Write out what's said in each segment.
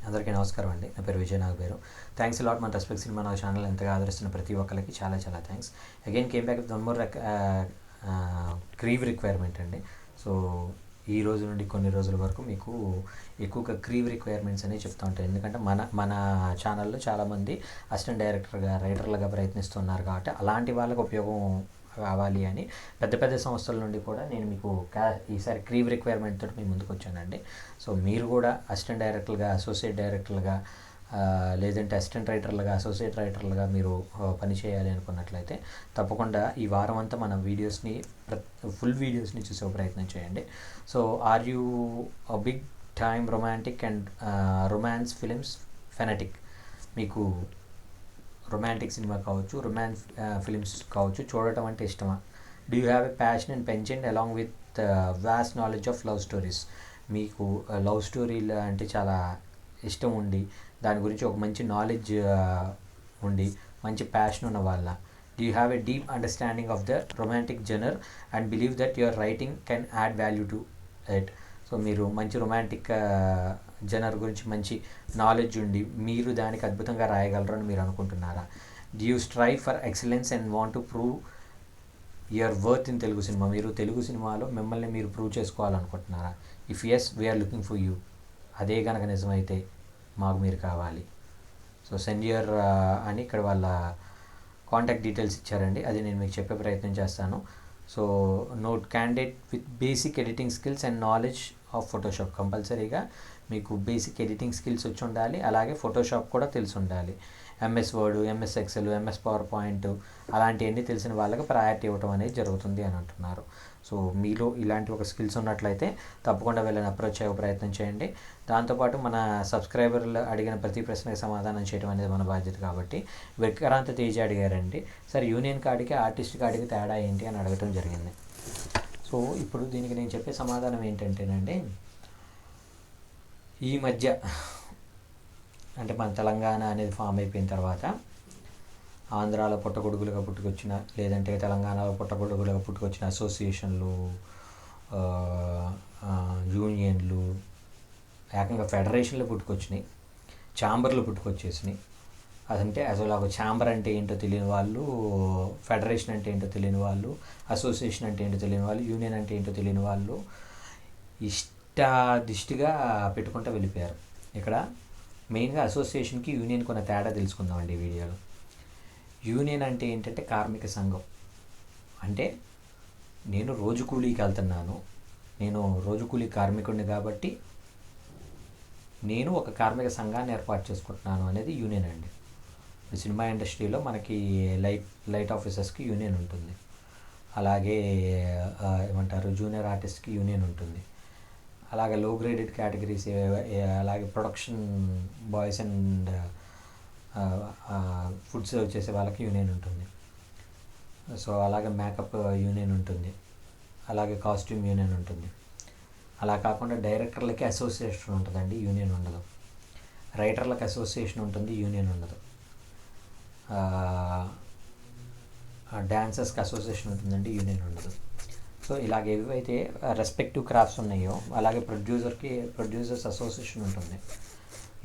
అందరికీ నమస్కారం అండి. నా పేరు విజయ్ నాగపేరు. థ్యాంక్స్ లాట్ మన రెస్పెక్ట్ సినిమా నా ఛానల్ ఎంతగా ఆదరిస్తున్న ప్రతి ఒక్కరికి చాలా చాలా thanks. Again came back with one more క్రీవ్ requirement అండి. సో ఈ రోజు నుండి కొన్ని రోజుల వరకు మీకు ఎక్కువగా క్రీవ్ రిక్వైర్మెంట్స్ అనేవి చెప్తూ ఉంటాయి. ఎందుకంటే మన ఛానల్లో చాలామంది అసిస్టెంట్ డైరెక్టర్గా రైటర్లుగా ప్రయత్నిస్తున్నారు కాబట్టి అలాంటి వాళ్ళకు ఉపయోగం కావాలి అని పెద్ద పెద్ద సంస్థల నుండి కూడా నేను మీకు ఈసారి క్రీవ్ రిక్వైర్మెంట్ తోటి మీ ముందుకు వచ్చానండి. సో మీరు కూడా అసిస్టెంట్ డైరెక్టర్లుగా, అసోసియేట్ డైరెక్టర్లుగా, లేదంటే అసిస్టెంట్ రైటర్లుగా, అసోసియేట్ రైటర్లుగా మీరు పని చేయాలి అనుకున్నట్లయితే తప్పకుండా ఈ వారం అంతా మన వీడియోస్ని ఫుల్ వీడియోస్ని చూసే ప్రయత్నం చేయండి. So are you big time romantic and romance films fanatic? మీకు రొమాంటిక్ సినిమా కావచ్చు, రొమాన్స్ ఫిలిమ్స్ కావచ్చు చూడటం అంటే ఇష్టమా? Do you have a passion and pension along with vast knowledge of love stories? మీకు లవ్ స్టోరీలు అంటే చాలా ఇష్టం ఉండి దాని గురించి ఒక మంచి నాలెడ్జ్ ఉండి మంచి ప్యాషన్ ఉన్న వాళ్ళ? Do you have a deep understanding of the romantic genre and believe that your writing can add value to it? So మీరు మంచి రొమాంటిక్ జనర్ గురించి మంచి నాలెడ్జ్ ఉండి మీరు దానికి అద్భుతంగా రాయగలరు అని మీరు అనుకుంటున్నారా? Do you strive for excellence and want to prove your worth in Telugu cinema? మీరు తెలుగు సినిమాలో మిమ్మల్ని మీరు ప్రూవ్ చేసుకోవాలనుకుంటున్నారా? If yes, we're looking for you. అదే కనుక నిజమైతే మాకు మీరు కావాలి. సో సెండ్ యువర్ అని ఇక్కడ వాళ్ళ కాంటాక్ట్ డీటెయిల్స్ ఇచ్చారండి, అది నేను మీకు చెప్పే ప్రయత్నం చేస్తాను. So note candidate with basic editing skills and knowledge of Photoshop. కంపల్సరీగా మీకు బేసిక్ ఎడిటింగ్ స్కిల్స్ వచ్చి ఉండాలి, అలాగే ఫోటోషాప్ కూడా తెలిసి ఉండాలి. MS word, MS Excel, MS power point అలాంటివన్నీ తెలిసిన వాళ్ళకి ప్రయారిటీ ఇవ్వడం అనేది జరుగుతుంది అని అంటున్నారు. సో మీలో ఇలాంటి ఒక స్కిల్స్ ఉన్నట్లయితే తప్పకుండా వీళ్ళని అప్రోచ్ అయ్యే ప్రయత్నం చేయండి. దాంతోపాటు మన సబ్స్క్రైబర్లు అడిగిన ప్రతి ప్రశ్నకి సమాధానం చేయడం అనేది మన బాధ్యత కాబట్టి విక్రాంత్ తేజ అడిగారండి, సార్ యూనియన్ కార్డుకి ఆర్టిస్ట్ కార్డుకి తేడా ఏంటి అని అడగటం జరిగింది. సో ఇప్పుడు దీనికి నేను చెప్పే సమాధానం ఏంటంటేనండి, ఈ మధ్య అంటే మన తెలంగాణ అనేది ఫామ్ అయిపోయిన తర్వాత ఆంధ్రాలో పుట్టగొడుగులుగా పుట్టుకొచ్చిన, లేదంటే తెలంగాణలో పుట్టగొడుగులుగా పుట్టుకొచ్చిన అసోసియేషన్లు, యూనియన్లు, ఏకంగా ఫెడరేషన్లు పుట్టుకొచ్చినాయి, ఛాంబర్లు పుట్టుకొచ్చేసినాయి. అదంటే అసలు ఒక ఛాంబర్ అంటే ఏంటో తెలియని వాళ్ళు, ఫెడరేషన్ అంటే ఏంటో తెలియని వాళ్ళు, అసోసియేషన్ అంటే ఏంటో తెలియని వాళ్ళు, యూనియన్ అంటే ఏంటో తెలియని వాళ్ళు ఇష్టాదిష్టిగా పెట్టుకుంటూ వెళ్ళిపోయారు. ఇక్కడ మెయిన్గా అసోసియేషన్కి యూనియన్కి ఉన్న తేడా తెలుసుకుందామండి ఈ వీడియోలో. యూనియన్ అంటే ఏంటంటే కార్మిక సంఘం. అంటే నేను రోజు కూలీకి వెళ్తున్నాను, నేను రోజు కూలీ కార్మికుడిని కాబట్టి నేను ఒక కార్మిక సంఘాన్ని ఏర్పాటు చేసుకుంటున్నాను అనేది యూనియన్ అండి. సినిమా ఇండస్ట్రీలో మనకి లైట్ ఆఫీసర్స్కి యూనియన్ ఉంటుంది, అలాగే ఏమంటారు జూనియర్ ఆర్టిస్ట్కి యూనియన్ ఉంటుంది, అలాగే లో గ్రేడెడ్ కేటగిరీస్, అలాగే production boys and food serve చేసే వాళ్ళకి యూనియన్ ఉంటుంది. సో అలాగే మేకప్ యూనియన్ ఉంటుంది, అలాగే కాస్ట్యూమ్ యూనియన్ ఉంటుంది. అలా కాకుండా డైరెక్టర్లకి అసోసియేషన్ ఉంటుందండి, యూనియన్ ఉండదు. రైటర్లకు అసోసియేషన్ ఉంటుంది, యూనియన్ ఉండదు. డాన్సర్స్కి అసోసియేషన్ ఉంటుందండి, యూనియన్ ఉండదు. సో ఇలాగ ఏవైతే రెస్పెక్టివ్ క్రాఫ్ట్స్ ఉన్నాయో అలాగే ప్రొడ్యూసర్స్ అసోసియేషన్ ఉంటుంది,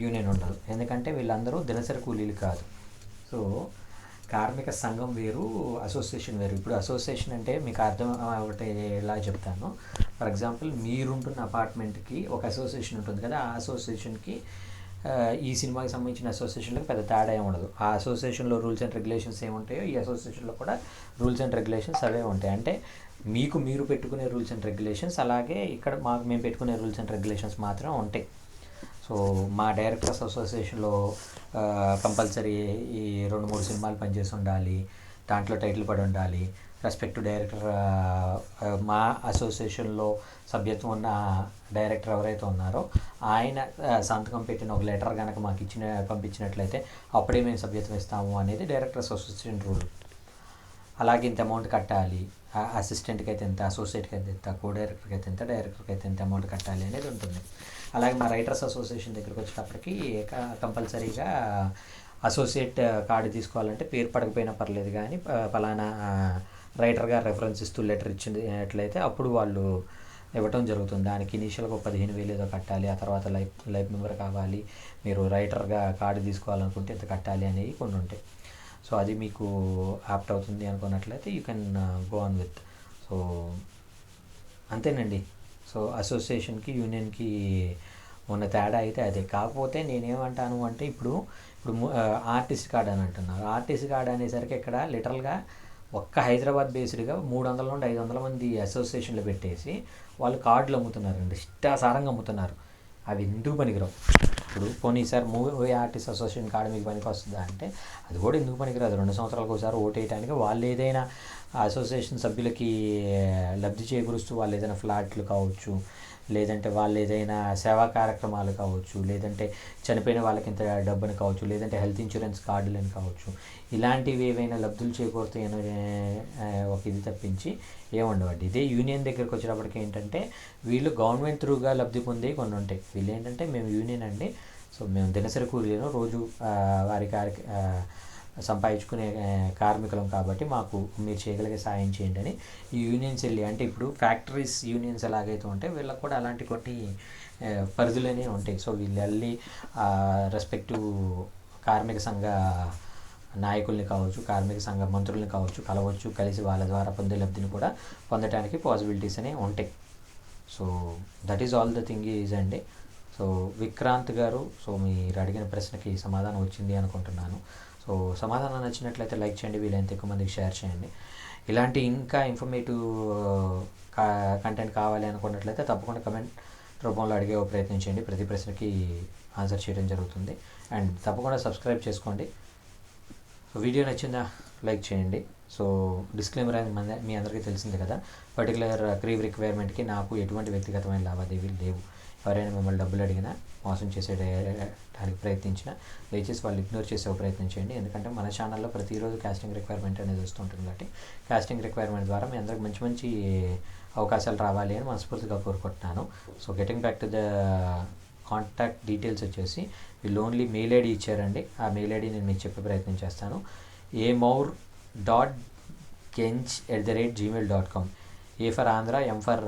యూనియన్ ఉండదు. ఎందుకంటే వీళ్ళందరూ దినసరి కూలీలు కాదు. సో కార్మిక సంఘం వేరు, అసోసియేషన్ వేరు. ఇప్పుడు అసోసియేషన్ అంటే మీకు అర్థం ఒకటి ఎలా చెప్తాను. ఫర్ ఎగ్జాంపుల్ మీరుంటున్న అపార్ట్మెంట్కి ఒక అసోసియేషన్ ఉంటుంది కదా, ఆ అసోసియేషన్కి ఈ సినిమాకి సంబంధించిన అసోసియేషన్లకు పెద్ద తేడా ఏమి ఉండదు. ఆ అసోసియేషన్లో రూల్స్ అండ్ రెగ్యులేషన్స్ ఏముంటాయో ఈ అసోసియేషన్లో కూడా రూల్స్ అండ్ రెగ్యులేషన్స్ అవే ఉంటాయి. అంటే మీరు పెట్టుకునే రూల్స్ అండ్ రెగ్యులేషన్స్, అలాగే ఇక్కడ మేము పెట్టుకునే రూల్స్ అండ్ రెగ్యులేషన్స్ మాత్రం ఉంటాయి. సో మా డైరెక్టర్స్ అసోసియేషన్లో కంపల్సరీ ఈ 2-3 సినిమాలు పనిచేసి ఉండాలి, దాంట్లో టైటిల్ పడి ఉండాలి. రెస్పెక్టివ్ డైరెక్టర్, మా అసోసియేషన్లో సభ్యత్వం ఉన్న డైరెక్టర్ ఎవరైతే ఉన్నారో ఆయన సంతకం పెట్టిన ఒక లెటర్ కనుక మాకు పంపించినట్లయితే అప్పుడే మేము సభ్యత్వం ఇస్తాము అనేది డైరెక్టర్స్ అసోసియేషన్ రూల్. అలాగే ఇంత అమౌంట్ కట్టాలి, అసిస్టెంట్కి అయితే ఎంత, అసోసియేట్కి అయితే ఎంత, కో డైరెక్టర్కి అయితే ఎంత, డైరెక్టర్కి అయితే ఎంత అమౌంట్ కట్టాలి అనేది ఉంటుంది. అలాగే మా రైటర్స్ అసోసియేషన్ దగ్గరికి వచ్చేటప్పటికి కంపల్సరీగా అసోసియేట్ కార్డు తీసుకోవాలంటే పేరు పడకపోయినా పర్లేదు, కానీ ఫలానా రైటర్గా రెఫరెన్స్ ఇస్తూ లెటర్ ఇచ్చినట్లయితే అప్పుడు వాళ్ళు ఇవ్వటం జరుగుతుంది. దానికి ఇనీషియల్గా 15,000 ఏదో కట్టాలి, ఆ తర్వాత లైఫ్ మెంబర్ కావాలి, మీరు రైటర్గా కార్డు తీసుకోవాలనుకుంటే ఇంత కట్టాలి అనేవి కొన్ని ఉంటాయి. సో అది మీకు యాప్ట్ అవుతుంది అనుకున్నట్లయితే you can go on with. So అంతేనండి. సో అసోసియేషన్కి యూనియన్కి ఉన్న తేడా అయితే అదే. కాకపోతే నేనేమంటాను అంటే ఇప్పుడు ఆర్టీసీ కార్డ్ అని అంటున్నారు. ఆర్టీసీ కార్డ్ అనేసరికి ఇక్కడ లిటరల్గా ఒక్క హైదరాబాద్ బేస్డ్గా 300 నుండి 500 మంది అసోసియేషన్లు పెట్టేసి వాళ్ళు కార్డులు అమ్ముతున్నారండి, ఇష్టాసారంగా అమ్ముతున్నారు. అవి ఎందుకు పనికిరావు. ఇప్పుడు పోనీ sir movie artist association card మీకు పనికి వస్తుందా అంటే అది కూడా ఎందుకు పనికిరాదు. 2 సంవత్సరాలకు ఒకసారి ఓటు వేయడానికి వాళ్ళు ఏదైనా అసోసియేషన్ సభ్యులకి లబ్ధి చేకూరుస్తూ వాళ్ళు ఏదైనా ఫ్లాట్లు కావచ్చు, లేదంటే వాళ్ళు ఏదైనా సేవా కార్యక్రమాలు కావచ్చు, లేదంటే చనిపోయిన వాళ్ళకి ఇంత డబ్బుని కావచ్చు, లేదంటే హెల్త్ ఇన్సూరెన్స్ కార్డులని కావచ్చు, ఇలాంటివి ఏవైనా లబ్ధులు చేకూరుతాయని ఒక ఇది తప్పించి ఏముండవండి. ఇదే యూనియన్ దగ్గరికి వచ్చేటప్పటికి ఏంటంటే వీళ్ళు గవర్నమెంట్ త్రూగా లబ్ధి పొందే కొన్ని ఉంటాయి. వీళ్ళు ఏంటంటే మేము యూనియన్ అండి, సో మేము దినసరి కూలీలను రోజు వారి సంపాదించుకునే కార్మికులం కాబట్టి మాకు మీరు చేయగలిగే సాయం చేయండి అని ఈ యూనియన్స్ వెళ్ళి, అంటే ఇప్పుడు ఫ్యాక్టరీస్ యూనియన్స్ ఎలాగైతే ఉంటాయి వీళ్ళకి కూడా అలాంటి కొన్ని పరిధులనే ఉంటాయి. సో వీళ్ళు వెళ్ళి రెస్పెక్టివ్ కార్మిక సంఘ నాయకుల్ని కావచ్చు, కార్మిక సంఘ మంత్రుల్ని కావచ్చు కలవచ్చు, కలిసి వాళ్ళ ద్వారా పొందే లబ్ధిని కూడా పొందడానికి పాసిబిలిటీస్ అనేవి ఉంటాయి. So that is all the thing is అండి. సో విక్రాంత్ గారు, సో మీరు అడిగిన ప్రశ్నకి సమాధానం వచ్చింది అనుకుంటున్నాను. సో సమాధానం నచ్చినట్లయితే లైక్ చేయండి, వీలైనంత ఎక్కువ మందికి షేర్ చేయండి. ఇలాంటి ఇంకా ఇన్ఫర్మేటివ్ కంటెంట్ కావాలి అనుకున్నట్లయితే తప్పకుండా కమెంట్ రూపంలో అడిగే ప్రయత్నం చేయండి. ప్రతి ప్రశ్నకి ఆన్సర్ చేయడం జరుగుతుంది. అండ్ తప్పకుండా సబ్స్క్రైబ్ చేసుకోండి. సో వీడియో నచ్చిందా లైక్ చేయండి. సో డిస్క్లైమర్ అనేది మీ అందరికీ తెలిసిందే కదా, పర్టికులర్ క్రీవ్ రిక్వైర్మెంట్కి నాకు ఎటువంటి వ్యక్తిగతమైన లావాదేవీలు లేవు. ఎవరైనా మిమ్మల్ని డబ్బులు అడిగినా, మోసం చేసేయడానికి ప్రయత్నించినా దయచేసి వాళ్ళు ఇగ్నోర్ చేసే ప్రయత్నం చేయండి. ఎందుకంటే మన ఛానల్లో ప్రతిరోజు కాస్టింగ్ రిక్వైర్మెంట్ అనేది వస్తుంటుంది కాబట్టి కాస్టింగ్ రిక్వైర్మెంట్ ద్వారా మీ అందరికి మంచి మంచి అవకాశాలు రావాలి అని మనస్ఫూర్తిగా కోరుకుంటున్నాను. So getting back to the contact details వచ్చేసి వీళ్ళు ఓన్లీ మెయిల్ ఐడి ఇచ్చారండి. ఆ మెయిల్ ఐడి నేను మీకు చెప్పే ప్రయత్నం చేస్తాను. amour.genj@gmail.com. A for Andhra, M for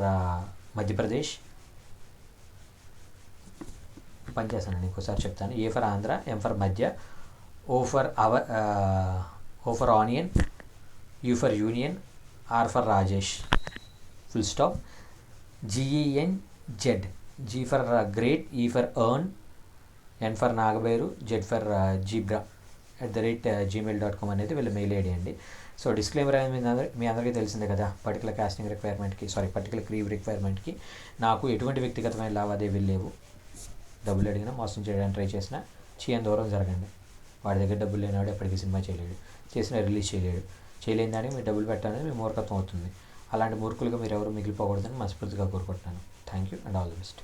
Madhya Pradesh, పనిచేస్తానండి ఇంకోసారి చెప్తాను. A for Andhra, M for Madhya, O for onion, U for union, R for Rajesh, full stop, GENZ, G for great, E for earn, N for Nagabairu, Z for zebra @gmail.com అనేది వీళ్ళ mail ID అండి. So disclaimer అనేది మీ అందరికీ తెలిసిందే కదా, particular casting రిక్వైర్మెంట్కి particular క్రీవ్ రిక్వైర్మెంట్కి నాకు ఎటువంటి వ్యక్తిగతమైన లావాదేవీలు లేవు. డబ్బులు అడిగినా, మోసం చేయడానికి ట్రై చేసినా చేయని దూరం జరగండి. వాడి దగ్గర డబ్బులు లేనివాడు ఎప్పటికీ సినిమా చేయలేడు, చేసినా రిలీజ్ చేయలేని దానికి మీరు డబ్బులు పెట్టాలని మీ మూర్ఖత్వం అవుతుంది. అలాంటి మూర్ఖులుగా మీరు ఎవరు మిగిలిపోకూడదని మనస్ఫూర్తిగా కోరుకుంటున్నాను. Thank you and all the best.